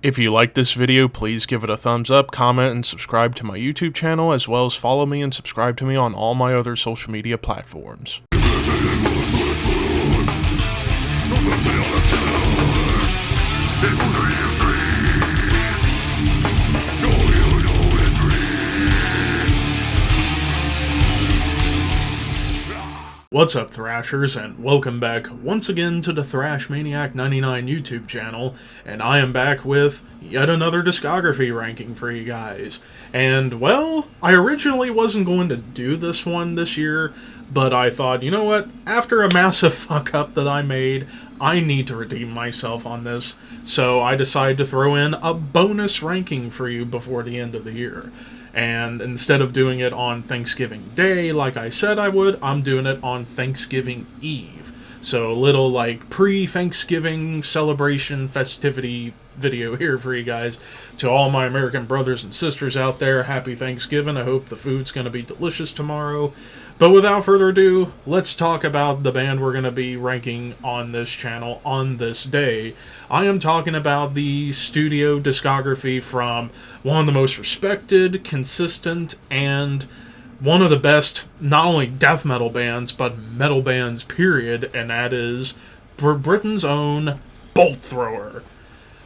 If you like this video, please give it a thumbs up, comment, and subscribe to my YouTube channel, as well as follow me and subscribe to me on all my other social media platforms. What's up, Thrashers, and welcome back once again to the Thrash Maniac 99 YouTube channel, and I am back with yet another discography ranking for you guys. And, well, I originally wasn't going to do this one this year, but I thought, you know what, after a massive fuck-up that I made, I need to redeem myself on this, so I decided to throw in a bonus ranking for you before the end of the year. And instead of doing it on Thanksgiving Day, like I said I would, I'm doing it on Thanksgiving Eve. So a little, like, pre-Thanksgiving celebration festivity video here for you guys. To all my American brothers and sisters out there, happy Thanksgiving. I hope the food's going to be delicious tomorrow. But without further ado, let's talk about the band we're going to be ranking on this channel on this day. I am talking about the studio discography from one of the most respected, consistent, and one of the best, not only death metal bands, but metal bands, period, and that is Britain's own Bolt Thrower.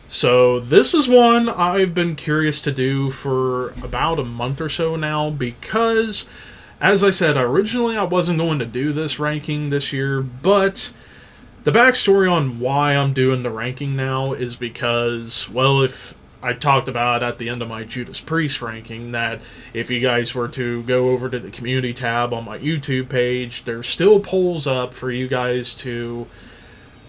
So this is one I've been curious to do for about a month or so now, because, as I said, originally I wasn't going to do this ranking this year, but the backstory on why I'm doing the ranking now is because, well, if I talked about at the end of my Judas Priest ranking, that if you guys were to go over to the community tab on my YouTube page, there's still polls up for you guys to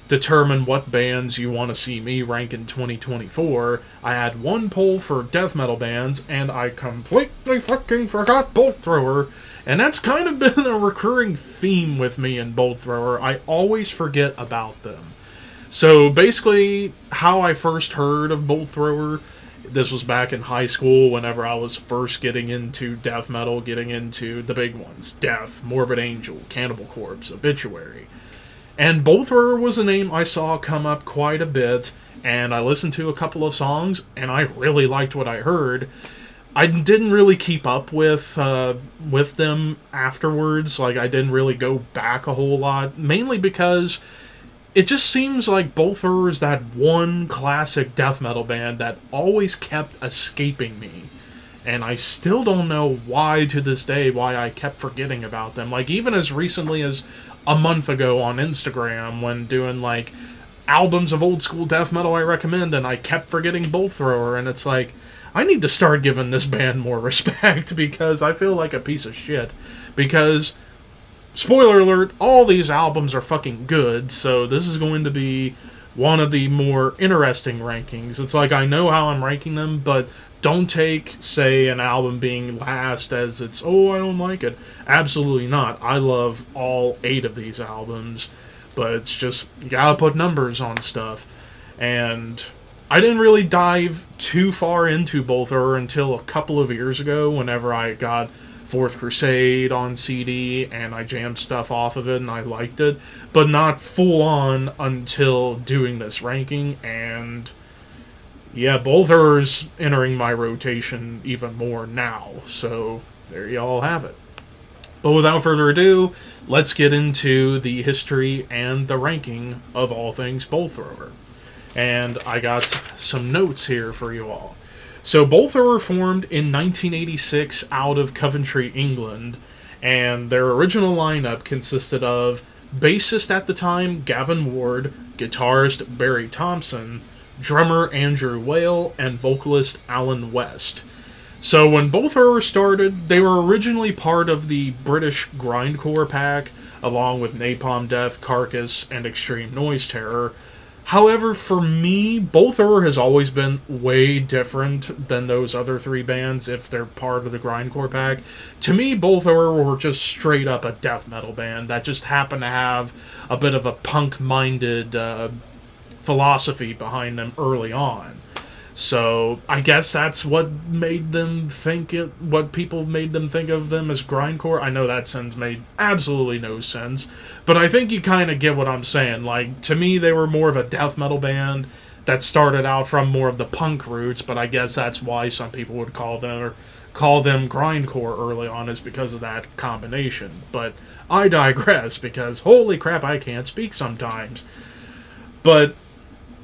determine what bands you want to see me rank in 2024. I had one poll for death metal bands, and I completely fucking forgot Bolt Thrower. And that's kind of been a recurring theme with me in Bolt Thrower. I always forget about them. So basically, how I first heard of Bolt Thrower, this was back in high school whenever I was first getting into death metal, getting into the big ones. Death, Morbid Angel, Cannibal Corpse, Obituary. And Bolt Thrower was a name I saw come up quite a bit, and I listened to a couple of songs, and I really liked what I heard. I didn't really keep up with them afterwards. Like, I didn't really go back a whole lot, mainly because it just seems like Bolt Thrower is that one classic death metal band that always kept escaping me. And I still don't know why, to this day, why I kept forgetting about them. Like, even as recently as a month ago on Instagram, when doing, like, albums of old school death metal I recommend, and I kept forgetting Bolt Thrower, and it's like, I need to start giving this band more respect, because I feel like a piece of shit. Because, spoiler alert, all these albums are fucking good, so this is going to be one of the more interesting rankings. It's like, I know how I'm ranking them, but don't take, say, an album being last as it's, oh, I don't like it. Absolutely not. I love all 8 of these albums, but it's just, you gotta put numbers on stuff. And I didn't really dive too far into Bolt Thrower until a couple of years ago, whenever I got Fourth Crusade on CD, and I jammed stuff off of it, and I liked it, but not full on until doing this ranking. And yeah, Bolt Thrower's entering my rotation even more now, so there you all have it. But without further ado, let's get into the history and the ranking of all things Bolt Thrower. And I got some notes here for you all. So Bolt Thrower formed in 1986 out of Coventry, England, and their original lineup consisted of bassist at the time Gavin Ward, guitarist Barry Thompson, drummer Andrew Whale, and vocalist Alan West. So when Bolt Thrower started, they were originally part of the British grindcore pack, along with Napalm Death, Carcass, and Extreme Noise Terror. However, for me, Bolt Thrower has always been way different than those other 3 bands if they're part of the grindcore pack. To me, Bolt Thrower were just straight up a death metal band that just happened to have a bit of a punk-minded philosophy behind them early on. So I guess that's what made them think it, what people made them think of them as grindcore. I know that sentence made absolutely no sense, but I think you kind of get what I'm saying. Like, to me, they were more of a death metal band that started out from more of the punk roots, but I guess that's why some people would call them grindcore early on, is because of that combination. But I digress, because holy crap, I can't speak sometimes. But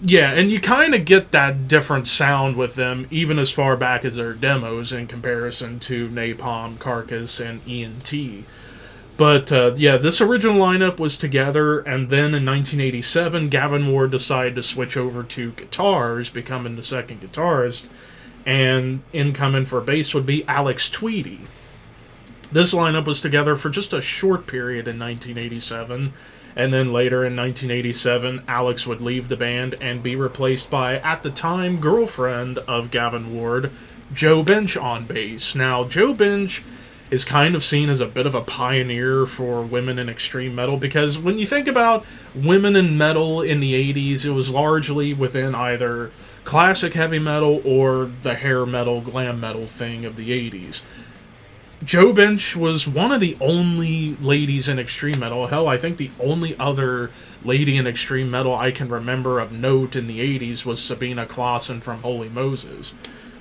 yeah, and you kind of get that different sound with them, even as far back as their demos, in comparison to Napalm, Carcass, and E&T. But yeah, this original lineup was together, and then in 1987, Gavin Ward decided to switch over to guitars, becoming the second guitarist, and incoming for bass would be Alex Tweedy. This lineup was together for just a short period in 1987, and then later in 1987, Alex would leave the band and be replaced by, at the time, girlfriend of Gavin Ward, Joe Bench on bass. Now, Joe Bench is kind of seen as a bit of a pioneer for women in extreme metal, because when you think about women in metal in the 80s, it was largely within either classic heavy metal or the hair metal, glam metal thing of the 80s. Joe Bench was one of the only ladies in extreme metal. Hell, I think the only other lady in extreme metal I can remember of note in the 80s was Sabina Clausen from Holy Moses.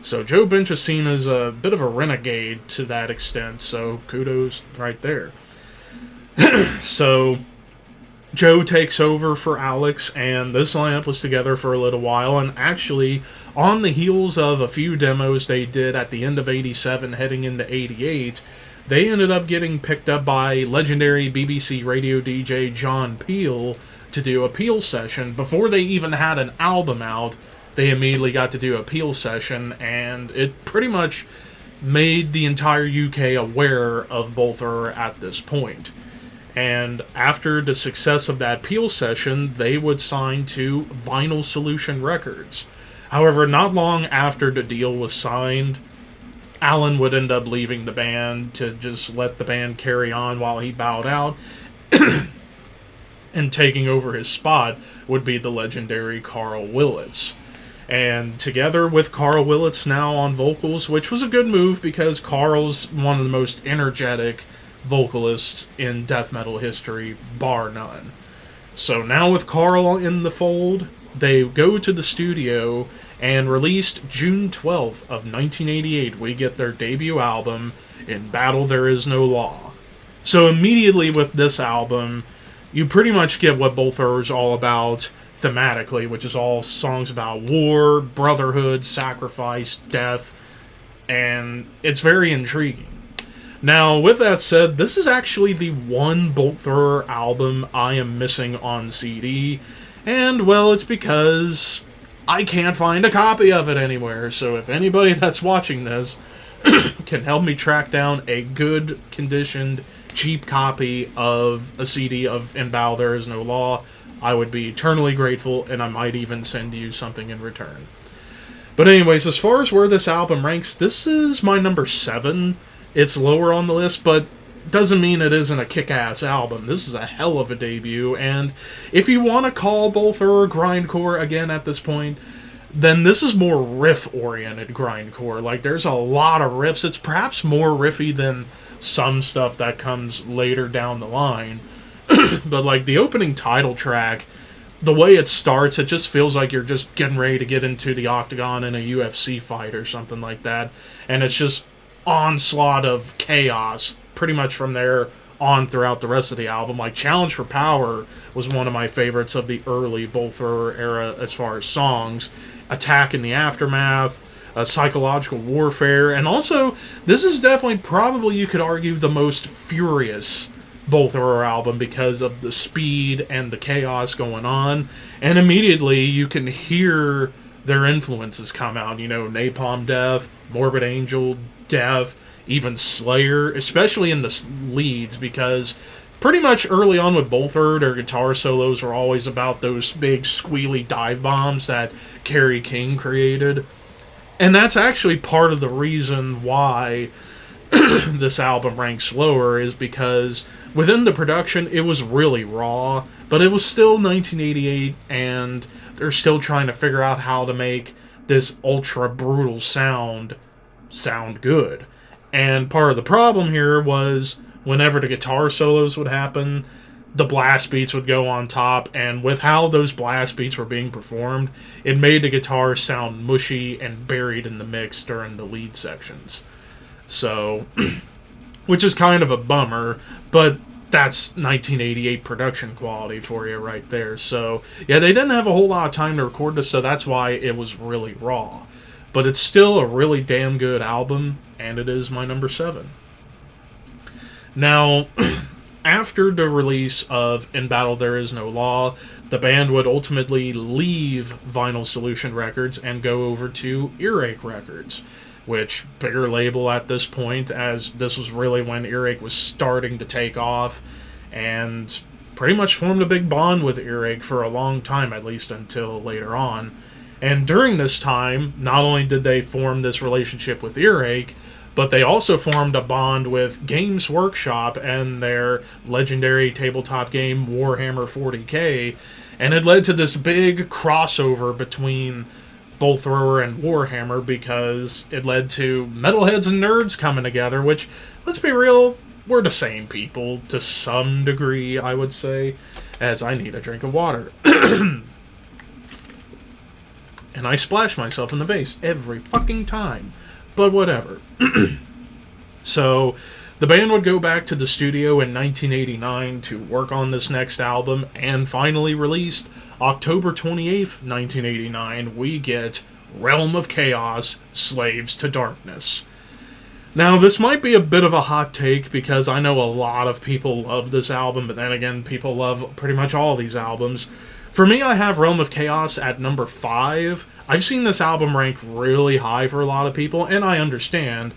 So Joe Bench is seen as a bit of a renegade to that extent, so kudos right there. So Joe takes over for Alex, and this lineup was together for a little while, and actually, on the heels of a few demos they did at the end of 87 heading into 88, they ended up getting picked up by legendary BBC radio DJ John Peel to do a Peel session. Before they even had an album out, they immediately got to do a Peel session, and it pretty much made the entire UK aware of Bolther at this point. And after the success of that Peel session, they would sign to Vinyl Solution Records. However, not long after the deal was signed, Alan would end up leaving the band to just let the band carry on while he bowed out. And taking over his spot would be the legendary Carl Willits. And together with Carl Willits now on vocals, which was a good move because Carl's one of the most energetic vocalists in death metal history, bar none. So now with Carl in the fold, they go to the studio and released June 12th of 1988. We get their debut album, In Battle There Is No Law. So immediately with this album, you pretty much get what Bolther is all about thematically, which is all songs about war, brotherhood, sacrifice, death, and it's very intriguing. Now, with that said, this is actually the one Bolther album I am missing on CD, and, well, it's because I can't find a copy of it anywhere, so if anybody that's watching this can help me track down a good conditioned, cheap copy of a CD of In Battle There Is No Law, I would be eternally grateful, and I might even send you something in return. But anyways, as far as where this album ranks, this is my number 7. It's lower on the list, but doesn't mean it isn't a kick-ass album. This is a hell of a debut, and if you want to call Bolther grindcore again at this point, then this is more riff-oriented grindcore. Like, there's a lot of riffs. It's perhaps more riffy than some stuff that comes later down the line. But, like, the opening title track, the way it starts, it just feels like you're just getting ready to get into the octagon in a UFC fight or something like that. And it's just onslaught of chaos pretty much from there on throughout the rest of the album. Like, Challenge for Power was one of my favorites of the early Bolther era as far as songs. Attack in the Aftermath, Psychological Warfare, and also, this is definitely, probably you could argue, the most furious Bolther album because of the speed and the chaos going on, and immediately you can hear their influences come out. You know, Napalm Death, Morbid Angel, Death, even Slayer, especially in the leads, because pretty much early on with Bolther, their guitar solos were always about those big squealy dive bombs that Kerry King created. And that's actually part of the reason why this album ranks lower, is because within the production it was really raw, but it was still 1988 and they're still trying to figure out how to make this ultra brutal sound good. And part of the problem here was whenever the guitar solos would happen, the blast beats would go on top, and with how those blast beats were being performed, it made the guitar sound mushy and buried in the mix during the lead sections. So, which is kind of a bummer, but that's 1988 production quality for you right there. So, yeah, they didn't have a whole lot of time to record this, so that's why it was really raw. But it's still a really damn good album, and it is my number 7. Now, after the release of In Battle There Is No Law, the band would ultimately leave Vinyl Solution Records and go over to Earache Records, which, bigger label at this point, as this was really when Earache was starting to take off, and pretty much formed a big bond with Earache for a long time, at least until later on. And during this time, not only did they form this relationship with Earache, but they also formed a bond with Games Workshop and their legendary tabletop game Warhammer 40k, and it led to this big crossover between Bolt Thrower and Warhammer, because it led to metalheads and nerds coming together, which, let's be real, we're the same people to some degree, I would say, as I need a drink of water. And I splash myself in the face every fucking time. But whatever. So, the band would go back to the studio in 1989 to work on this next album, and finally released October 28th, 1989, we get Realm of Chaos, Slaves to Darkness. Now, this might be a bit of a hot take, because I know a lot of people love this album, but then again, people love pretty much all these albums. For me, I have Realm of Chaos at number 5. I've seen this album ranked really high for a lot of people, and I understand.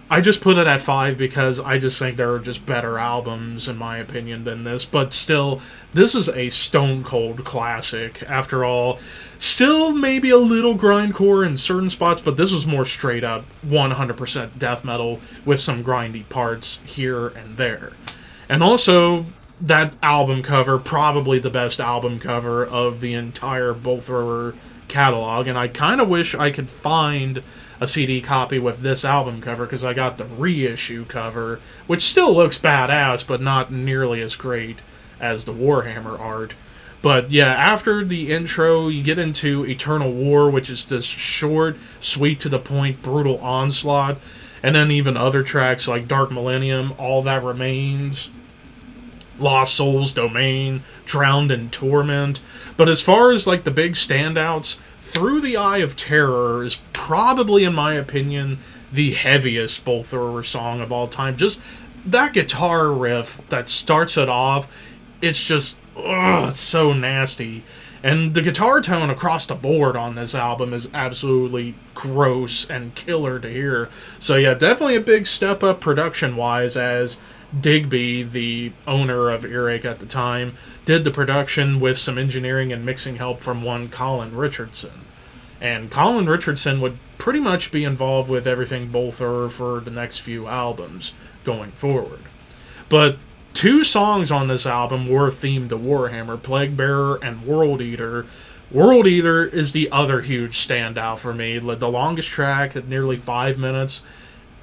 I just put it at 5 because I just think there are just better albums, in my opinion, than this. But still, this is a stone-cold classic. After all, still maybe a little grindcore in certain spots, but this was more straight-up 100% death metal with some grindy parts here and there. And also, that album cover, probably the best album cover of the entire Bolt Thrower catalog, and I kind of wish I could find a CD copy with this album cover, because I got the reissue cover, which still looks badass, but not nearly as great as the Warhammer art. But yeah, after the intro, you get into Eternal War, which is this short, sweet to the point, brutal onslaught, and then even other tracks like Dark Millennium, All That Remains, Lost Souls, Domain, Drowned in Torment. But as far as like the big standouts, Through the Eye of Terror is probably, in my opinion, the heaviest Bolt Thrower song of all time. Just that guitar riff that starts it off, it's just, it's so nasty. And the guitar tone across the board on this album is absolutely gross and killer to hear. So yeah, definitely a big step up production-wise, as Digby, the owner of Earache at the time, did the production with some engineering and mixing help from one Colin Richardson. And Colin Richardson would pretty much be involved with everything Bolt Thrower for the next few albums going forward. But 2 songs on this album were themed to Warhammer, Plague Bearer and World Eater. World Eater is the other huge standout for me. The longest track at nearly 5 minutes,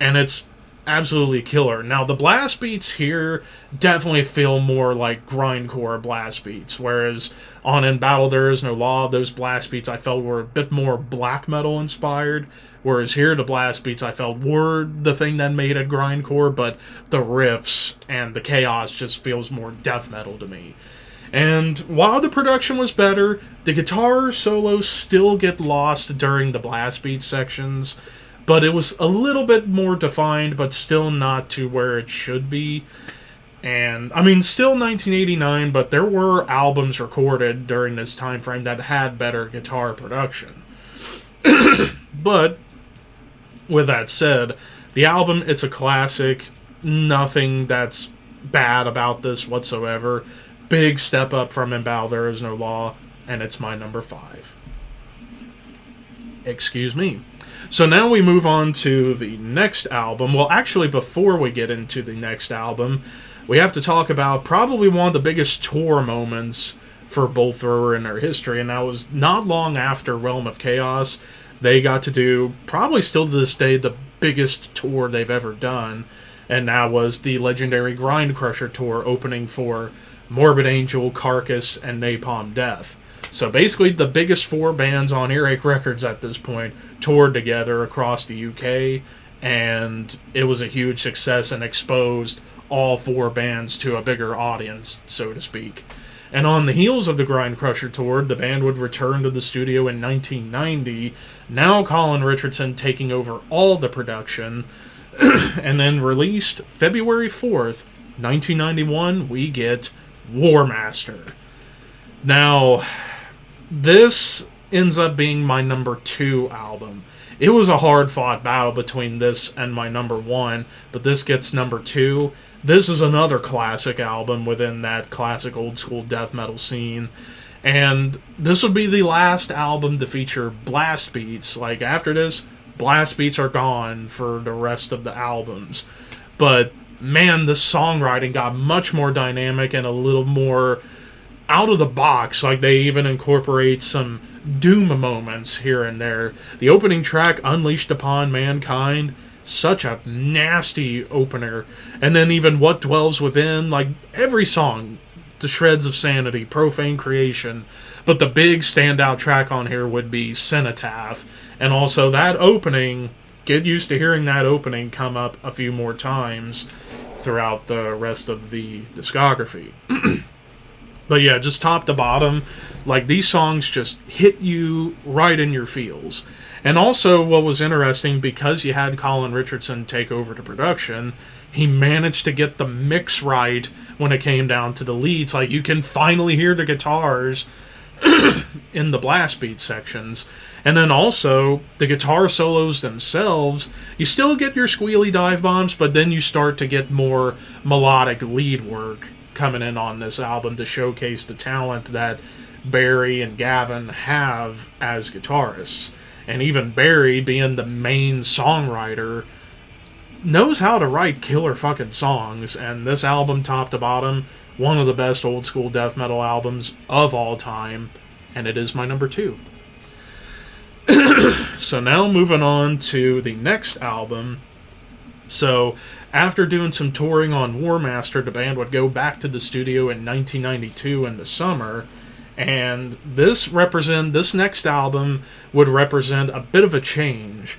and it's absolutely killer. Now, the blast beats here definitely feel more like grindcore blast beats, whereas on In Battle There Is No Law, those blast beats I felt were a bit more black metal inspired, whereas here the blast beats I felt were the thing that made it grindcore, but the riffs and the chaos just feels more death metal to me. And while the production was better, the guitar solos still get lost during the blast beat sections, but it was a little bit more defined, but still not to where it should be. And, I mean, still 1989, but there were albums recorded during this time frame that had better guitar production. But, with that said, the album, it's a classic. Nothing that's bad about this whatsoever. Big step up from In Battle There Is No Law, and it's my number 5. Excuse me. So now we move on to the next album. Well, actually, before we get into the next album, we have to talk about probably one of the biggest tour moments for Bolt Thrower in their history, and that was not long after Realm of Chaos. They got to do, probably still to this day, the biggest tour they've ever done, and that was the legendary Grind Crusher tour, opening for Morbid Angel, Carcass, and Napalm Death. So basically the biggest 4 bands on Earache Records at this point toured together across the UK, and it was a huge success and exposed all 4 bands to a bigger audience, so to speak. And on the heels of the Grind Crusher tour, the band would return to the studio in 1990, now Colin Richardson taking over all the production, and then released February 4th, 1991, we get Warmaster. Now, this ends up being my number 2 album. It was a hard-fought battle between this and my number 1, but this gets number 2. This is another classic album within that classic old-school death metal scene. And this would be the last album to feature blast beats. Like, after this, blast beats are gone for the rest of the albums. But, man, the songwriting got much more dynamic and a little more out of the box. Like, they even incorporate some doom moments here and there. The opening track, Unleashed Upon Mankind, such a nasty opener. And then even What Dwells Within, like every song, The Shreds of Sanity, Profane Creation. But the big standout track on here would be Cenotaph. And also that opening, get used to hearing that opening come up a few more times throughout the rest of the discography. But yeah, just top to bottom, like these songs just hit you right in your feels. And also, what was interesting, because you had Colin Richardson take over the production, he managed to get the mix right when it came down to the leads. Like, you can finally hear the guitars in the blast beat sections. And then also, the guitar solos themselves, you still get your squealy dive bombs, but then you start to get more melodic lead work coming in on this album to showcase the talent that Barry and Gavin have as guitarists. And even Barry, being the main songwriter, knows how to write killer fucking songs. And this album, top to bottom, one of the best old school death metal albums of all time. And it is my number 2. So now moving on to the next album. So after doing some touring on Warmaster, the band would go back to the studio in 1992 in the summer. And this next album would represent a bit of a change.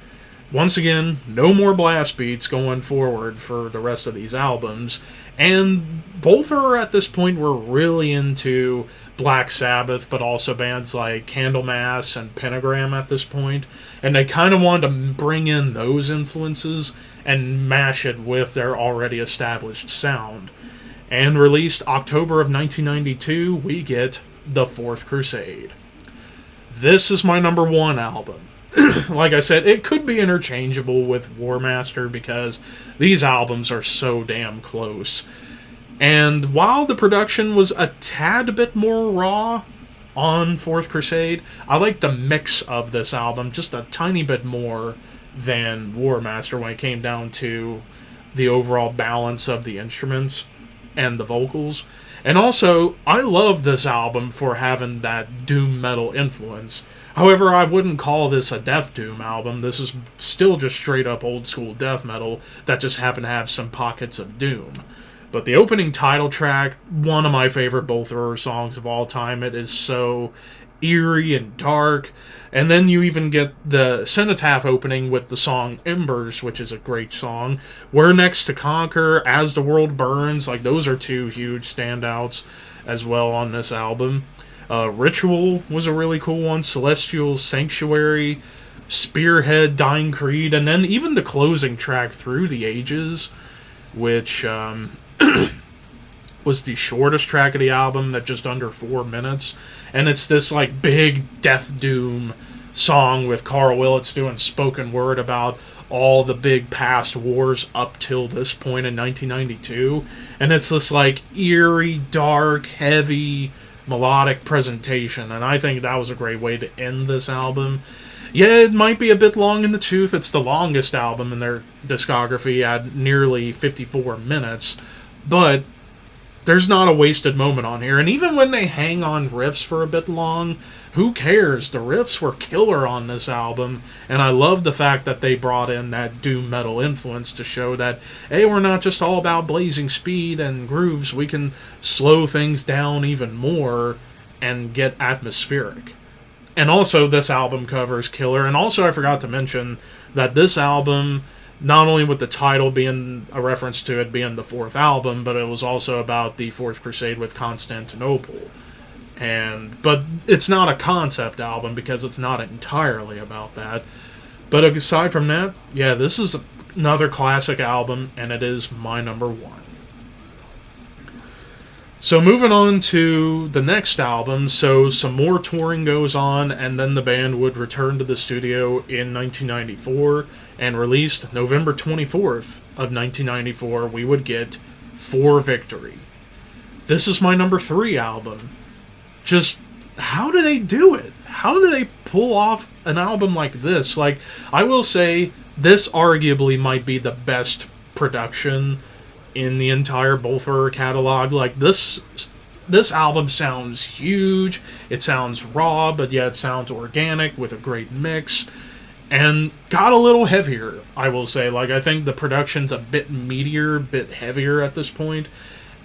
Once again, no more blast beats going forward for the rest of these albums. And both are at this point were really into Black Sabbath, but also bands like Candlemass and Pentagram at this point. And they kind of wanted to bring in those influences and mash it with their already established sound. And released October of 1992, we get The Fourth Crusade. This is my number 1 album. Like I said, it could be interchangeable with Warmaster because these albums are so damn close. And while the production was a tad bit more raw on Fourth Crusade, I like the mix of this album just a tiny bit more than Warmaster when it came down to the overall balance of the instruments and the vocals. And also, I love this album for having that doom metal influence. However, I wouldn't call this a death doom album. This is still just straight up old school death metal that just happened to have some pockets of doom. But the opening title track, one of my favorite Bolt Thrower songs of all time. It is so eerie and dark. And then you even get the Cenotaph opening with the song Embers, which is a great song. We're Next to Conquer, As the World Burns, like those are 2 huge standouts as well on this album. Ritual was a really cool one, Celestial Sanctuary, Spearhead, Dying Creed, and then even the closing track, Through the Ages, which was the shortest track of the album, at just under 4 minutes. And it's this like big death doom song with Carl Willits doing spoken word about all the big past wars up till this point in 1992. And it's this like eerie, dark, heavy, melodic presentation. And I think that was a great way to end this album. Yeah, it might be a bit long in the tooth. It's the longest album in their discography at nearly 54 minutes. But there's not a wasted moment on here. And even when they hang on riffs for a bit long, who cares? The riffs were killer on this album, and I love the fact that they brought in that doom metal influence to show that, hey, we're not just all about blazing speed and grooves, we can slow things down even more and get atmospheric. And also, this album cover is killer, and also I forgot to mention that this album, not only with the title being a reference to it being the fourth album, but it was also about the Fourth Crusade with Constantinople. But it's not a concept album because it's not entirely about that. But aside from that, yeah, this is another classic album, and it is my number one. So moving on to the next album, so some more touring goes on, and then the band would return to the studio in 1994, and released November 24th of 1994, we would get For Victory. This is my number 3 album. Just, how do they do it? How do they pull off an album like this? Like, I will say, this arguably might be the best production in the entire Bullthrower catalog. Like, this album sounds huge, it sounds raw, but yet it sounds organic with a great mix, and got a little heavier, I will say. Like, I think the production's a bit meatier, bit heavier at this point.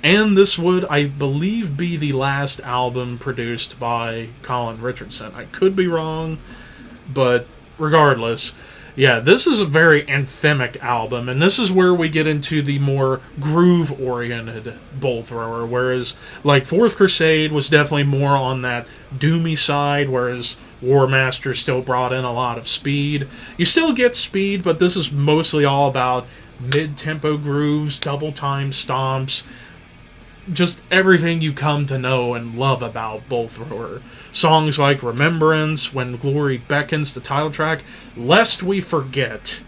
And this would, I believe, be the last album produced by Colin Richardson. I could be wrong, but regardless, yeah, this is a very anthemic album, and this is where we get into the more groove-oriented Bullthrower, whereas, like, Fourth Crusade was definitely more on that doomy side, whereas Warmaster still brought in a lot of speed. You still get speed, but this is mostly all about mid-tempo grooves, double-time stomps, just everything you come to know and love about Bullthrower. Songs like Remembrance, When Glory Beckons, the title track, Lest We Forget,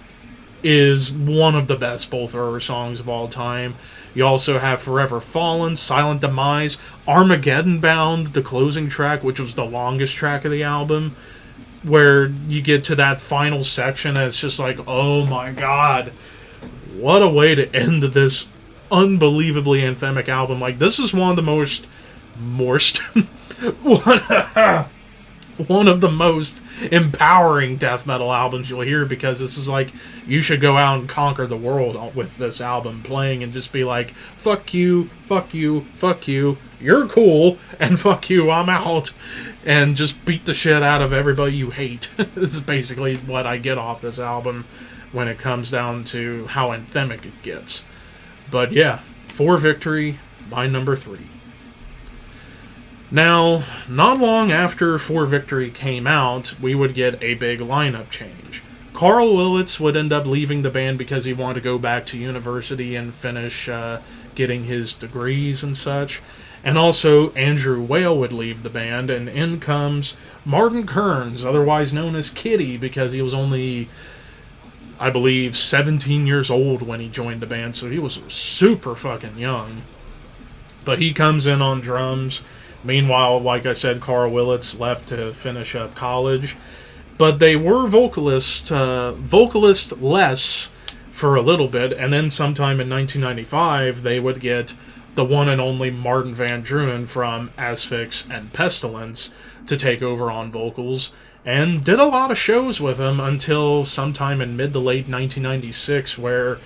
is one of the best Bullthrower songs of all time. You also have Forever Fallen, Silent Demise, Armageddon Bound, the closing track, which was the longest track of the album, where you get to that final section and it's just like, oh my god, what a way to end this unbelievably anthemic album. Like, this is one of the most one of the most empowering death metal albums you'll hear, because this is like, you should go out and conquer the world with this album playing and just be like, fuck you, fuck you, fuck you, you're cool, and fuck you, I'm out, and just beat the shit out of everybody you hate. This is basically what I get off this album when it comes down to how anthemic it gets. But yeah, For Victory, my number 3. Now, not long after For Victory came out, we would get a big lineup change. Carl Willits would end up leaving the band because he wanted to go back to university and finish getting his degrees and such. And also, Andrew Whale would leave the band, and in comes Martin Kearns, otherwise known as Kitty, because he was only, I believe, 17 years old when he joined the band, so he was super fucking young. But he comes in on drums. Meanwhile, like I said, Carl Willits left to finish up college. But they were vocalist-less for a little bit, and then sometime in 1995, they would get the one and only Martin Van Drunen from Asphyx and Pestilence to take over on vocals, and did a lot of shows with him until sometime in mid to late 1996, where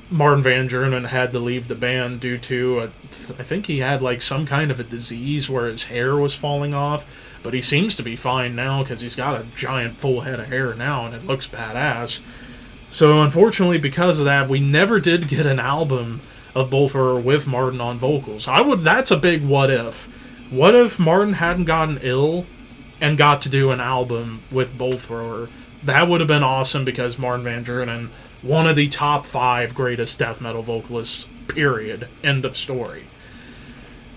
Martin Van Drunen had to leave the band due to, I think he had like some kind of a disease where his hair was falling off, but he seems to be fine now because he's got a giant full head of hair now and it looks badass. So unfortunately, because of that, we never did get an album of Bullthrower with Martin on vocals. That's a big what if. What if Martin hadn't gotten ill and got to do an album with Bullthrower? That would have been awesome, because Martin Van Drunen, one of the top 5 greatest death metal vocalists, period. End of story.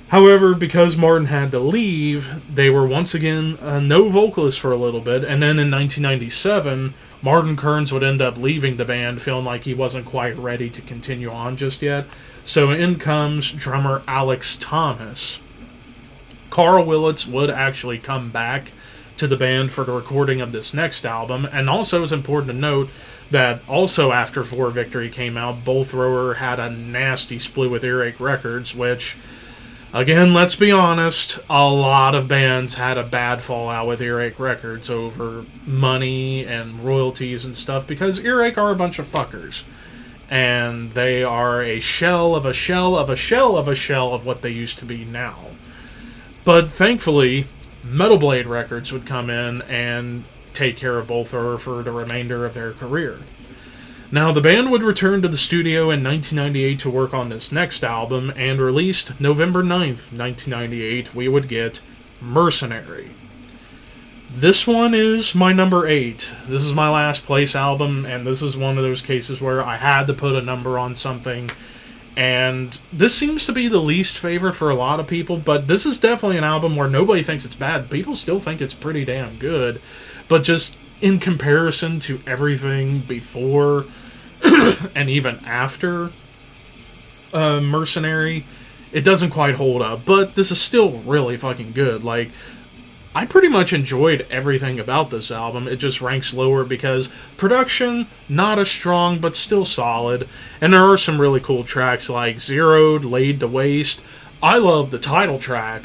However, because Martin had to leave, they were once again no vocalist for a little bit, and then in 1997, Martin Kearns would end up leaving the band, feeling like he wasn't quite ready to continue on just yet. So in comes drummer Alex Thomas. Carl Willits would actually come back to the band for the recording of this next album. And also it's important to note that also after 4 Victory came out, Bull Thrower had a nasty split with Earache Records, which, again, let's be honest, a lot of bands had a bad fallout with Earache Records over money and royalties and stuff, because Earache are a bunch of fuckers. And they are a shell of a shell of a shell of a shell of what they used to be now. But thankfully, Metal Blade Records would come in and take care of Bull Thrower for the remainder of their career. Now, the band would return to the studio in 1998 to work on this next album, and released November 9th, 1998, we would get Mercenary. This one is my number 8. This is my last place album, and this is one of those cases where I had to put a number on something. And this seems to be the least favorite for a lot of people, but this is definitely an album where nobody thinks it's bad. People still think it's pretty damn good. But just in comparison to everything before and even after Mercenary, it doesn't quite hold up. But this is still really fucking good. Like, I pretty much enjoyed everything about this album. It just ranks lower because production, not as strong, but still solid. And there are some really cool tracks like Zeroed, Laid to Waste. I love the title track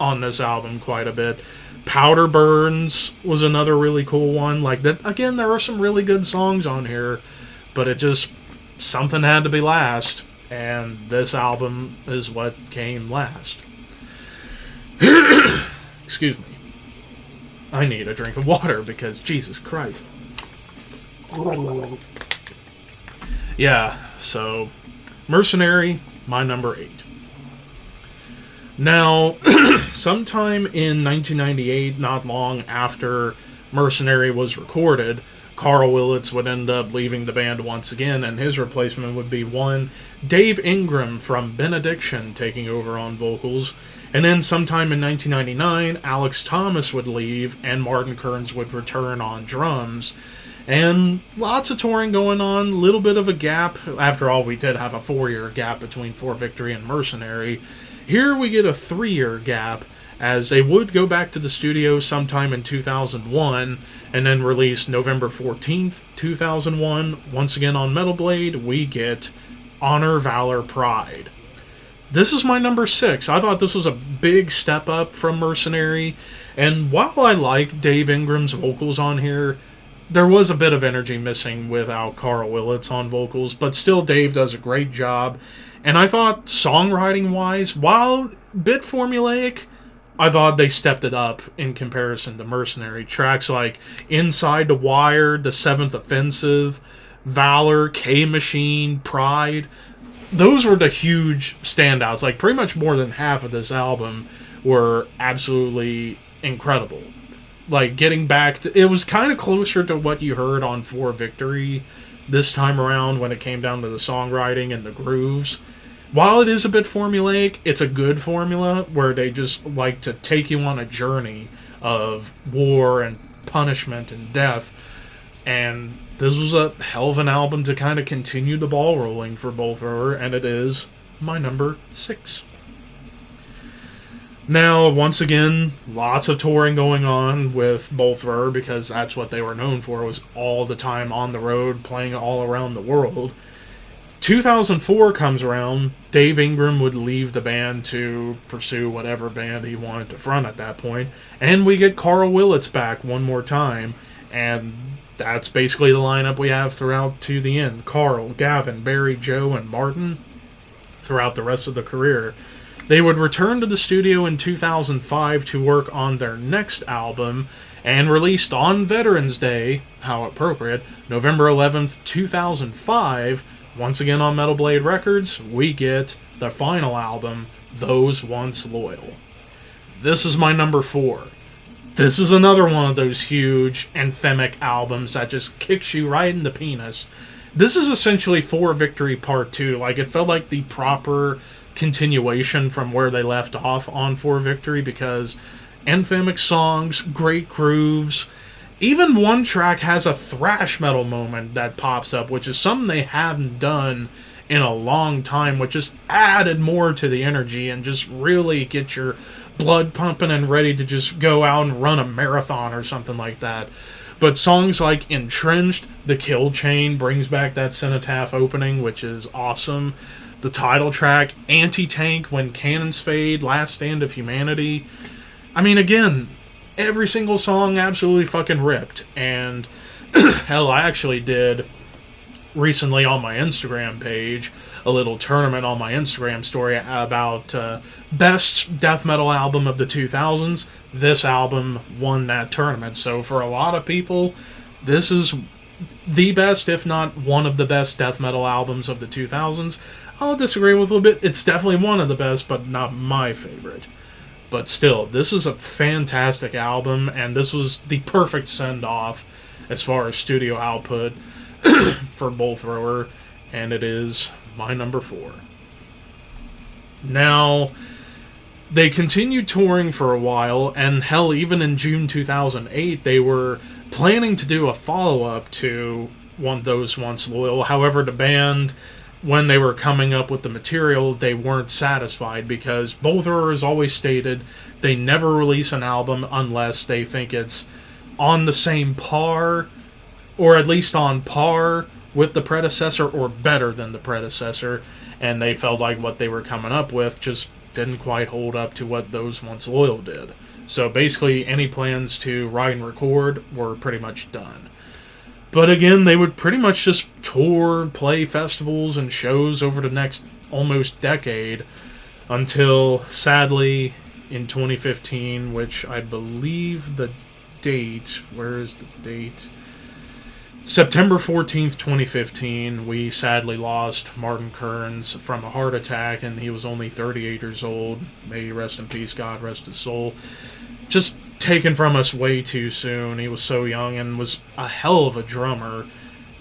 on this album quite a bit. Powder Burns was another really cool one. Like that, again, there are some really good songs on here, but it just, something had to be last, and this album is what came last. Excuse me. I need a drink of water because Jesus Christ. Yeah, so Mercenary, my number 8. Now, sometime in 1998, not long after Mercenary was recorded, Carl Willits would end up leaving the band once again, and his replacement would be one Dave Ingram from Benediction taking over on vocals. And then sometime in 1999, Alex Thomas would leave, and Martin Kearns would return on drums. And lots of touring going on, little bit of a gap. After all, we did have a 4-year gap between 4 Victory and Mercenary. Here we get a 3-year gap, as they would go back to the studio sometime in 2001, and then release November 14th, 2001. Once again on Metal Blade, we get Honor, Valor, Pride. This is my number 6. I thought this was a big step up from Mercenary, and while I like Dave Ingram's vocals on here, there was a bit of energy missing without Carl Willits on vocals, but still Dave does a great job. And I thought, songwriting-wise, while a bit formulaic, I thought they stepped it up in comparison to Mercenary. Tracks like Inside the Wire, The Seventh Offensive, Valor, K-Machine, Pride, those were the huge standouts. Like, pretty much more than half of this album were absolutely incredible. Like, getting back to... It was kind of closer to what you heard on 4 Victory this time around when it came down to the songwriting and the grooves. While it is a bit formulaic, it's a good formula where they just like to take you on a journey of war and punishment and death. And this was a hell of an album to kind of continue the ball rolling for Bull Thrower, and it is my number 6. Now, once again, lots of touring going on with Bull Thrower, because that's what they were known for, was all the time on the road, playing all around the world. 2004 comes around, Dave Ingram would leave the band to pursue whatever band he wanted to front at that point, and we get Carl Willits back one more time, and that's basically the lineup we have throughout to the end. Carl, Gavin, Barry, Joe, and Martin throughout the rest of the career. They would return to the studio in 2005 to work on their next album, and released on Veterans Day, how appropriate, November 11th, 2005, once again on Metal Blade Records, we get the final album, Those Once Loyal. This is my number 4. This is another one of those huge, anthemic albums that just kicks you right in the penis. This is essentially 4 Victory Part 2. Like, it felt like the proper continuation from where they left off on 4 Victory, because anthemic songs, great grooves. Even one track has a thrash metal moment that pops up, which is something they haven't done in a long time, which just added more to the energy and just really get your blood pumping and ready to just go out and run a marathon or something like that. But songs like Entrenched, The Kill Chain brings back that Cenotaph opening, which is awesome. The title track, Anti-Tank, When Cannons Fade, Last Stand of Humanity. I mean, again, every single song absolutely fucking ripped. And hell, I actually did recently on my Instagram page a little tournament on my Instagram story about best death metal album of the 2000s. This album won that tournament. So for a lot of people, this is the best, if not one of the best death metal albums of the 2000s. I'll disagree with a little bit. It's definitely one of the best, but not my favorite. But still, this is a fantastic album, and this was the perfect send-off as far as studio output for Bull Thrower, and it is my number 4. Now, they continued touring for a while, and hell, even in June 2008, they were planning to do a follow-up to Those Once Loyal. However, the band, when they were coming up with the material, they weren't satisfied because Bull Thrower has always stated they never release an album unless they think it's on the same par, or at least on par with the predecessor or better than the predecessor, and they felt like what they were coming up with just didn't quite hold up to what Those Once Loyal did. So basically, any plans to write and record were pretty much done. But again, they would pretty much just tour, play festivals and shows over the next almost decade until, sadly, in 2015, which I believe the date, where is the date? September 14th, 2015, we sadly lost Martin Kearns from a heart attack, and he was only 38 years old. May he rest in peace, God rest his soul. Just taken from us way too soon. He was so young and was a hell of a drummer,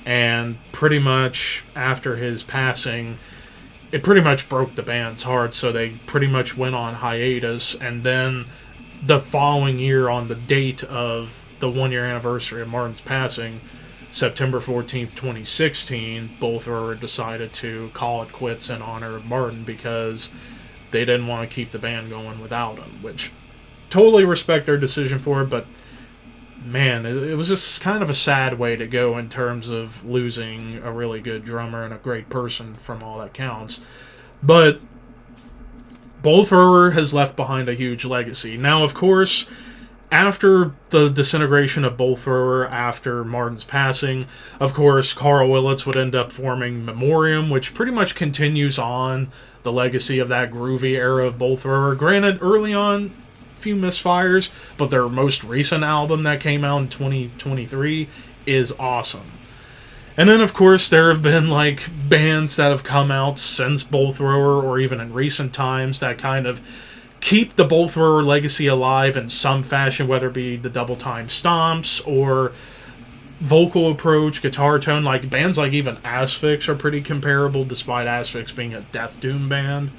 and pretty much after his passing, it pretty much broke the band's heart, so they pretty much went on hiatus, and then the following year, on the date of the 1-year anniversary of Martin's passing, September 14th, 2016, Bull Thrower decided to call it quits in honor of Martin because they didn't want to keep the band going without him, which totally respect their decision for it, but man, it was just kind of a sad way to go in terms of losing a really good drummer and a great person from all that counts. But Bull Thrower has left behind a huge legacy. Now, of course, after the disintegration of Bull Thrower, after Martin's passing, of course, Carl Willits would end up forming Memoriam, which pretty much continues on the legacy of that groovy era of Bull Thrower. Granted, early on, a few misfires, but their most recent album that came out in 2023 is awesome. And then, of course, there have been, like, bands that have come out since Bull Thrower, or even in recent times, that kind of keep the Bull Thrower legacy alive in some fashion, whether it be the double time stomps or vocal approach, guitar tone. Like bands like even Asphyx are pretty comparable, despite Asphyx being a death doom band.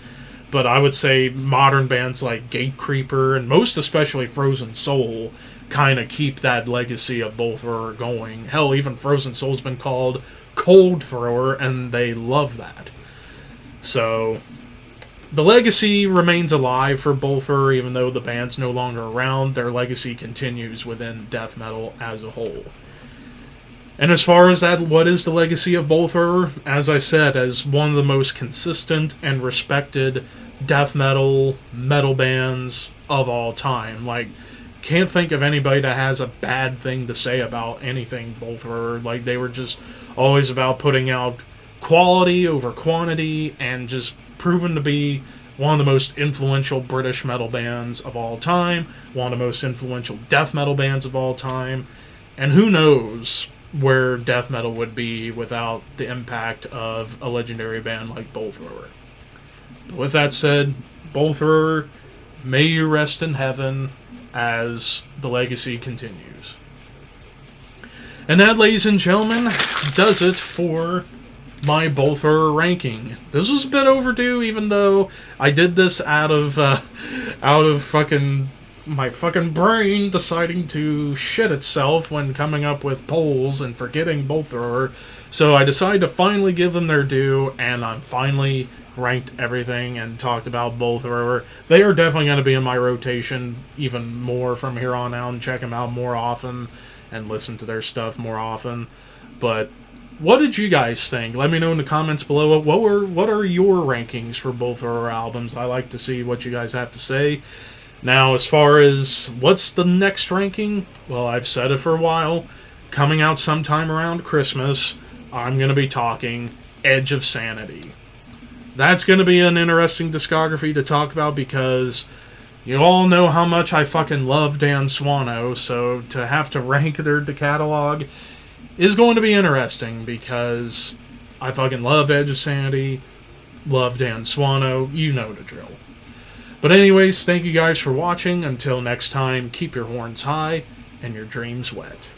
But I would say modern bands like Gatecreeper and most especially Frozen Soul kind of keep that legacy of Bull Thrower going. Hell, even Frozen Soul's been called Cold Thrower, and they love that. So the legacy remains alive for Bull Thrower, even though the band's no longer around. Their legacy continues within death metal as a whole. And as far as that, what is the legacy of Bull Thrower? As I said, as one of the most consistent and respected death metal bands of all time. Like, can't think of anybody that has a bad thing to say about anything Bull Thrower. Like, they were just always about putting out quality over quantity, and just proven to be one of the most influential British metal bands of all time, one of the most influential death metal bands of all time, and who knows where death metal would be without the impact of a legendary band like Bull Thrower. But with that said, Bull Thrower, may you rest in heaven as the legacy continues. And that, ladies and gentlemen, does it for my Bull Thrower ranking. This was a bit overdue, even though I did this out of fucking my fucking brain deciding to shit itself when coming up with polls and forgetting Bull Thrower. So I decided to finally give them their due, and I'm finally ranked everything and talked about both. Or they are definitely going to be in my rotation even more from here on out, and check them out more often and listen to their stuff more often. But what did you guys think? Let me know in the comments below. What are your rankings for both of our albums? I like to see what you guys have to say. Now, as far as what's the next ranking, well, I've said it for a while. Coming out sometime around Christmas, I'm going to be talking Edge of Sanity. That's going to be an interesting discography to talk about, because you all know how much I fucking love Dan Swano, so to have to rank the catalog is going to be interesting, because I fucking love Edge of Sanity, love Dan Swano, you know the drill. But anyways, thank you guys for watching. Until next time, keep your horns high and your dreams wet.